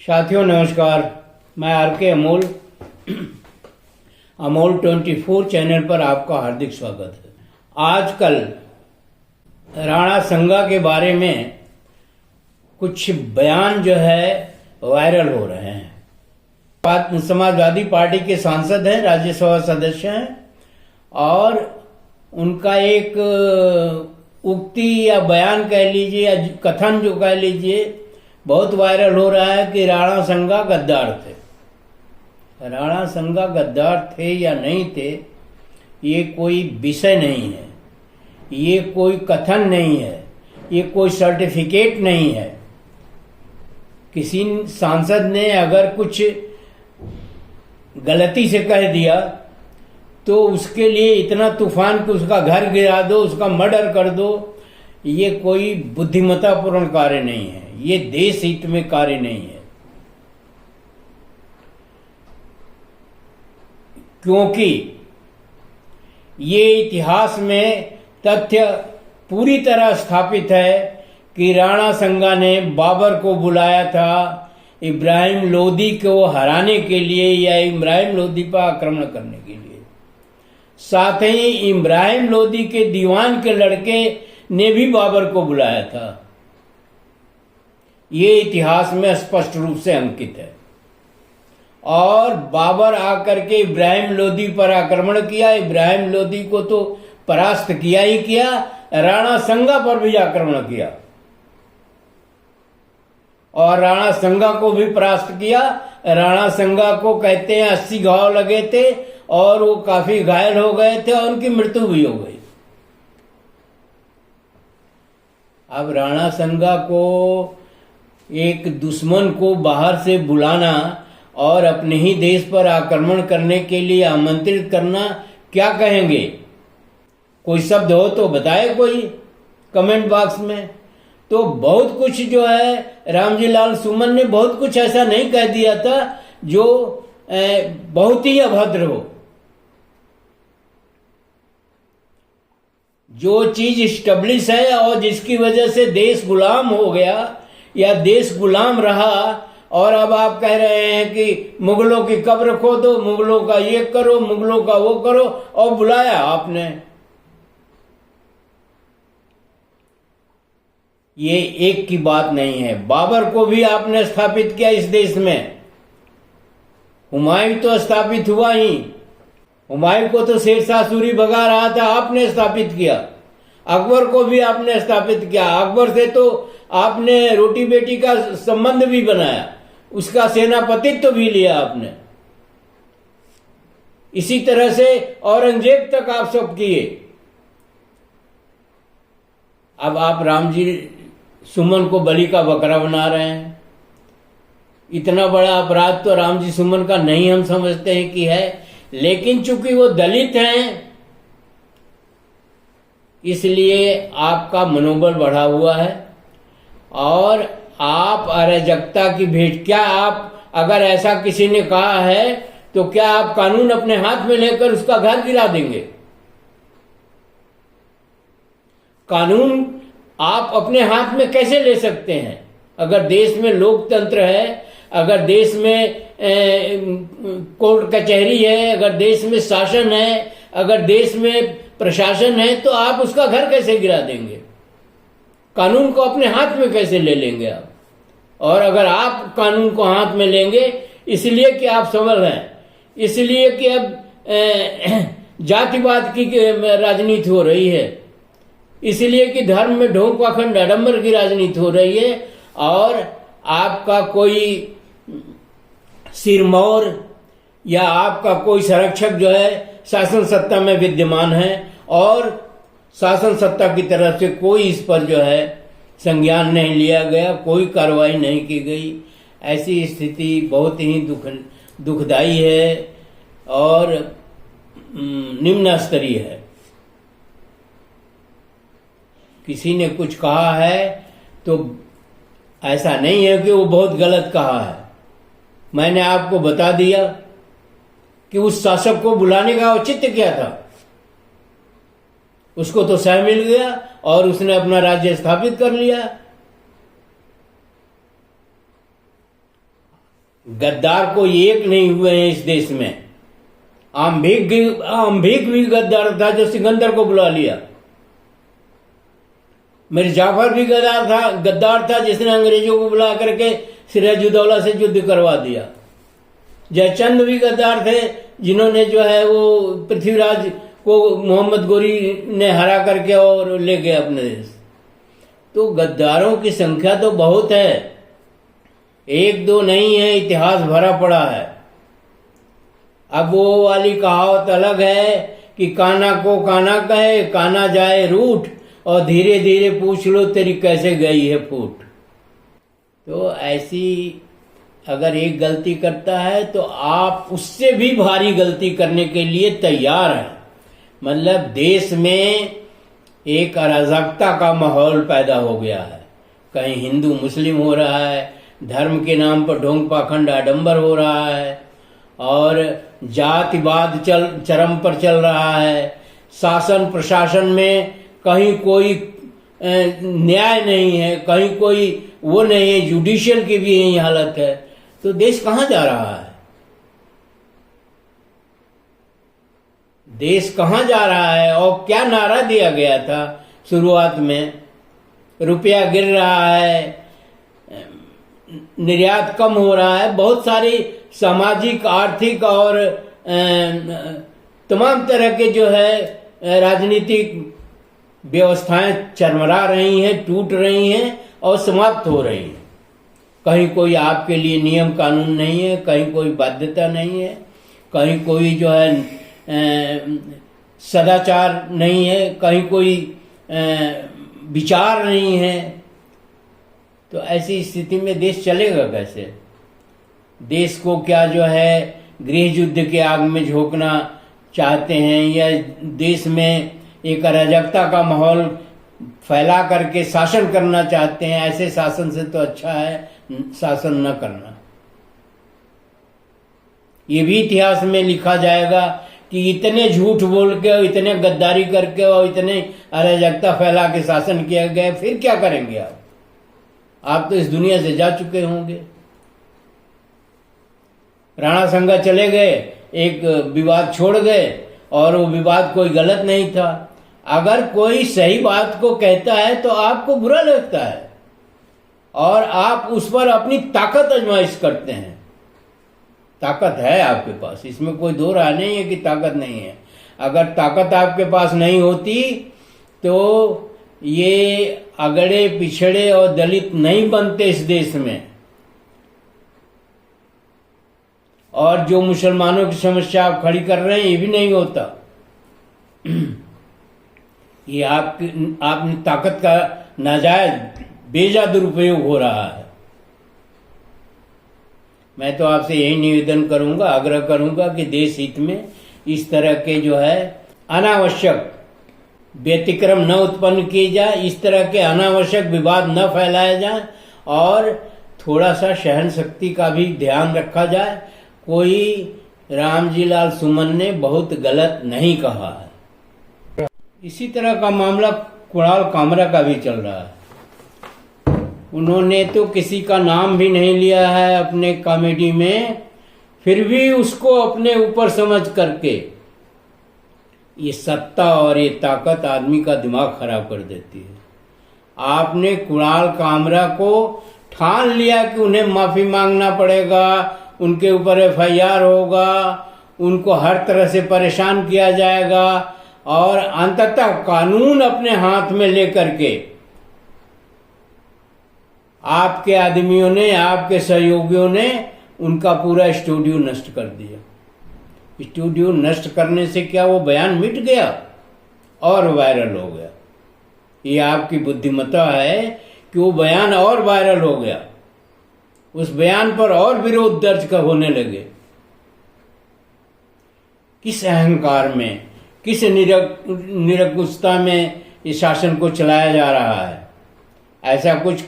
साथियों नमस्कार। मैं आर के अमोल 24 चैनल पर आपका हार्दिक स्वागत है। आजकल राणा संगा के बारे में कुछ बयान जो है वायरल हो रहे हैं। समाजवादी पार्टी के सांसद हैं, राज्यसभा सदस्य हैं और उनका एक उक्ति या बयान कह लीजिए या कथन जो कह लीजिए बहुत वायरल हो रहा है कि राणा संगा गद्दार थे। राणा संगा गद्दार थे या नहीं थे ये कोई विषय नहीं है, ये कोई कथन नहीं है, ये कोई सर्टिफिकेट नहीं है। किसी सांसद ने अगर कुछ गलती से कह दिया तो उसके लिए इतना तूफान कि उसका घर गिरा दो, उसका मर्डर कर दो, ये कोई बुद्धिमत्तापूर्ण कार्य नहीं है, ये देश हित में कार्य नहीं है। क्योंकि ये इतिहास में तथ्य पूरी तरह स्थापित है कि राणा संगा ने बाबर को बुलाया था इब्राहिम लोदी को हराने के लिए या इब्राहिम लोदी पर आक्रमण करने के लिए। साथ ही इब्राहिम लोदी के दीवान के लड़के ने भी बाबर को बुलाया था। ये इतिहास में स्पष्ट रूप से अंकित है। और बाबर आकर के इब्राहिम लोदी पर आक्रमण किया। इब्राहिम लोदी को तो परास्त किया ही किया, राणा संगा पर भी आक्रमण किया और राणा संगा को भी परास्त किया। राणा संगा को कहते हैं 80 घाव लगे थे और वो काफी घायल हो गए थे और उनकी मृत्यु भी हो गई। अब राणा संगा को एक दुश्मन को बाहर से बुलाना और अपने ही देश पर आक्रमण करने के लिए आमंत्रित करना, क्या कहेंगे? कोई शब्द हो तो बताए कोई कमेंट बॉक्स में। तो बहुत कुछ जो है रामजी लाल सुमन ने बहुत कुछ ऐसा नहीं कह दिया था जो बहुत ही अभद्र हो। जो चीज स्टेब्लिश है और जिसकी वजह से देश गुलाम हो गया या देश गुलाम रहा, और अब आप कह रहे हैं कि मुगलों की कब्र खोदो, मुगलों का ये करो, मुगलों का वो करो, और बुलाया आपने। ये एक की बात नहीं है। बाबर को भी आपने स्थापित किया इस देश में। हुमायूं तो स्थापित हुआ ही, हुमायूं को तो शेरशाह सूरी भगा रहा था, आपने स्थापित किया। अकबर को भी आपने स्थापित किया। अकबर से तो आपने रोटी बेटी का संबंध भी बनाया, उसका सेनापतित्व भी लिया आपने। इसी तरह से औरंगजेब तक आप सब किए। अब आप रामजी सुमन को बलि का बकरा बना रहे हैं। इतना बड़ा अपराध तो रामजी सुमन का नहीं हम समझते हैं कि है, लेकिन चूंकि वो दलित हैं इसलिए आपका मनोबल बढ़ा हुआ है और आप अराजकता की भेंट। क्या आप, अगर ऐसा किसी ने कहा है तो क्या आप कानून अपने हाथ में लेकर उसका घर गिरा देंगे? कानून आप अपने हाथ में कैसे ले सकते हैं? अगर देश में लोकतंत्र है, अगर देश में कोर्ट कचहरी है, अगर देश में शासन है, अगर देश में प्रशासन है, तो आप उसका घर कैसे गिरा देंगे? कानून को अपने हाथ में कैसे ले लेंगे आप? और अगर आप कानून को हाथ में लेंगे इसलिए कि आप सबल हैं, इसलिए कि अब जातिवाद की राजनीति हो रही है, इसलिए कि धर्म में ढोंग पाखंड आडंबर की राजनीति हो रही है, और आपका कोई सिरमौर या आपका कोई संरक्षक जो है शासन सत्ता में विद्यमान है और शासन सत्ता की तरफ से कोई इस पर जो है संज्ञान नहीं लिया गया, कोई कार्रवाई नहीं की गई। ऐसी स्थिति बहुत ही दुखदायी है और निम्न स्तरीय है। किसी ने कुछ कहा है तो ऐसा नहीं है कि वो बहुत गलत कहा है। मैंने आपको बता दिया कि उस शासक को बुलाने का औचित्य क्या था। उसको तो सह मिल गया और उसने अपना राज्य स्थापित कर लिया। गद्दार को एक नहीं हुए हैं इस देश में। आम्भीक भी गद्दार था जो सिकंदर को बुला लिया। मीर जाफर भी गद्दार था जिसने अंग्रेजों को बुला करके सिराजुद्दौला से युद्ध करवा दिया। जयचंद भी गद्दार थे जिन्होंने जो है वो पृथ्वीराज को मोहम्मद गोरी ने हरा करके और ले गए अपने देश। तो गद्दारों की संख्या तो बहुत है, एक दो नहीं है, इतिहास भरा पड़ा है। अब वो वाली कहावत अलग है कि काना को काना कहे, काना जाए रूठ, और धीरे धीरे पूछ लो तेरी कैसे गई है फूट। तो ऐसी अगर एक गलती करता है तो आप उससे भी भारी गलती करने के लिए तैयार हैं। मतलब देश में एक अराजकता का माहौल पैदा हो गया है। कहीं हिंदू मुस्लिम हो रहा है, धर्म के नाम पर ढोंग पाखंड आडंबर हो रहा है, और जातिवाद चरम पर चल रहा है। शासन प्रशासन में कहीं कोई न्याय नहीं है, कहीं कोई वो नहीं है, जुडिशियल की भी यही हालत है। तो देश कहाँ जा रहा है? देश कहाँ जा रहा है? और क्या नारा दिया गया था शुरुआत में? रुपया गिर रहा है, निर्यात कम हो रहा है, बहुत सारी सामाजिक आर्थिक और तमाम तरह के जो है राजनीतिक व्यवस्थाएं चरमरा रही हैं, टूट रही हैं और समाप्त हो रही हैं। कहीं कोई आपके लिए नियम कानून नहीं है, कहीं कोई बाध्यता नहीं है, कहीं कोई जो है सदाचार नहीं है, कहीं कोई विचार नहीं है। तो ऐसी स्थिति में देश चलेगा कैसे? देश को क्या जो है गृह युद्ध के आग में झोंकना चाहते हैं, या देश में एक अराजकता का माहौल फैला करके शासन करना चाहते हैं? ऐसे शासन से तो अच्छा है शासन न करना। ये भी इतिहास में लिखा जाएगा कि इतने झूठ बोल के और इतने गद्दारी करके और इतने अराजकता फैला के शासन किया गया, फिर क्या करेंगे आप? आप तो इस दुनिया से जा चुके होंगे। राणा संगा चले गए, एक विवाद छोड़ गए, और वो विवाद कोई गलत नहीं था। अगर कोई सही बात को कहता है तो आपको बुरा लगता है और आप उस पर अपनी ताकत आजमाइश करते हैं। ताकत है आपके पास, इसमें कोई दो राय नहीं है कि ताकत नहीं है। अगर ताकत आपके पास नहीं होती तो ये अगड़े पिछड़े और दलित नहीं बनते इस देश में, और जो मुसलमानों की समस्या आप खड़ी कर रहे हैं ये भी नहीं होता। ये आपने ताकत का नाजायज बेजा दुरुपयोग हो रहा है। मैं तो आपसे यही निवेदन करूंगा, आग्रह करूंगा कि देश हित में इस तरह के जो है अनावश्यक व्यतिक्रम न उत्पन्न किए जाए, इस तरह के अनावश्यक विवाद न फैलाए जाए, और थोड़ा सा सहन शक्ति का भी ध्यान रखा जाए। कोई रामजी लाल सुमन ने बहुत गलत नहीं कहा है। इसी तरह का मामला कुणाल कामरा का भी चल रहा है। उन्होंने तो किसी का नाम भी नहीं लिया है अपने कॉमेडी में, फिर भी उसको अपने ऊपर समझ करके ये सत्ता और ये ताकत आदमी का दिमाग खराब कर देती है। आपने कुणाल कामरा को ठान लिया कि उन्हें माफी मांगना पड़ेगा, उनके ऊपर एफआईआर होगा, उनको हर तरह से परेशान किया जाएगा, और अंततः कानून अपने हाथ में लेकर के आपके आदमियों ने, आपके सहयोगियों ने उनका पूरा स्टूडियो नष्ट कर दिया। स्टूडियो नष्ट करने से क्या वो बयान मिट गया और वायरल हो गया? ये आपकी बुद्धिमत्ता है कि वो बयान और वायरल हो गया, उस बयान पर और विरोध दर्ज होने लगे। किस अहंकार में, किस निरंकुशता में इस शासन को चलाया जा रहा है? ऐसा कुछ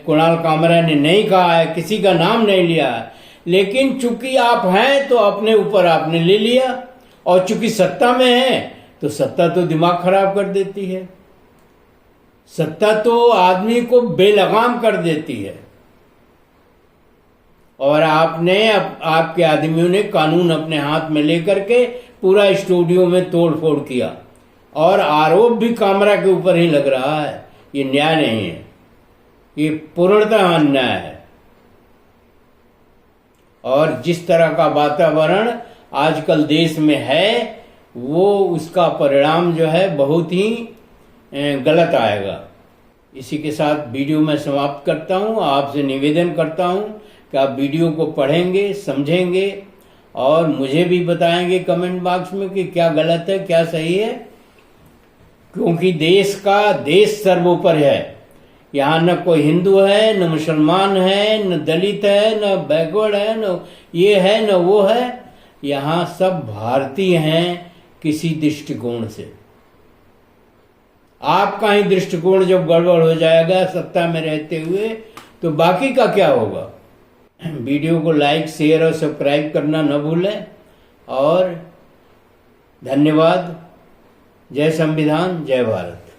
कुणाल कामरा ने नहीं कहा है, किसी का नाम नहीं लिया है, लेकिन चूंकि आप हैं तो अपने ऊपर आपने ले लिया, और चूंकि सत्ता में है तो सत्ता तो दिमाग खराब कर देती है, सत्ता तो आदमी को बेलगाम कर देती है। और आपने आपके आदमियों ने कानून अपने हाथ में लेकर के पूरा स्टूडियो में तोड़ फोड़ किया और आरोप भी कामरा के ऊपर ही लग रहा है। ये न्याय नहीं है, ये पूर्णतः अन्याय है। और जिस तरह का वातावरण आजकल देश में है वो उसका परिणाम जो है बहुत ही गलत आएगा। इसी के साथ वीडियो में समाप्त करता हूँ। आपसे निवेदन करता हूँ कि आप वीडियो को पढ़ेंगे, समझेंगे और मुझे भी बताएंगे कमेंट बॉक्स में कि क्या गलत है क्या सही है, क्योंकि देश सर्वोपर है। यहाँ न कोई हिंदू है, न मुसलमान है, न दलित है, न बैकवर्ड है, न ये है न वो है। यहाँ सब भारतीय हैं किसी दृष्टिकोण से। आपका ही दृष्टिकोण जब गड़बड़ हो जाएगा सत्ता में रहते हुए तो बाकी का क्या होगा। वीडियो को लाइक, शेयर और सब्सक्राइब करना न भूलें। और धन्यवाद। जय संविधान, जय भारत।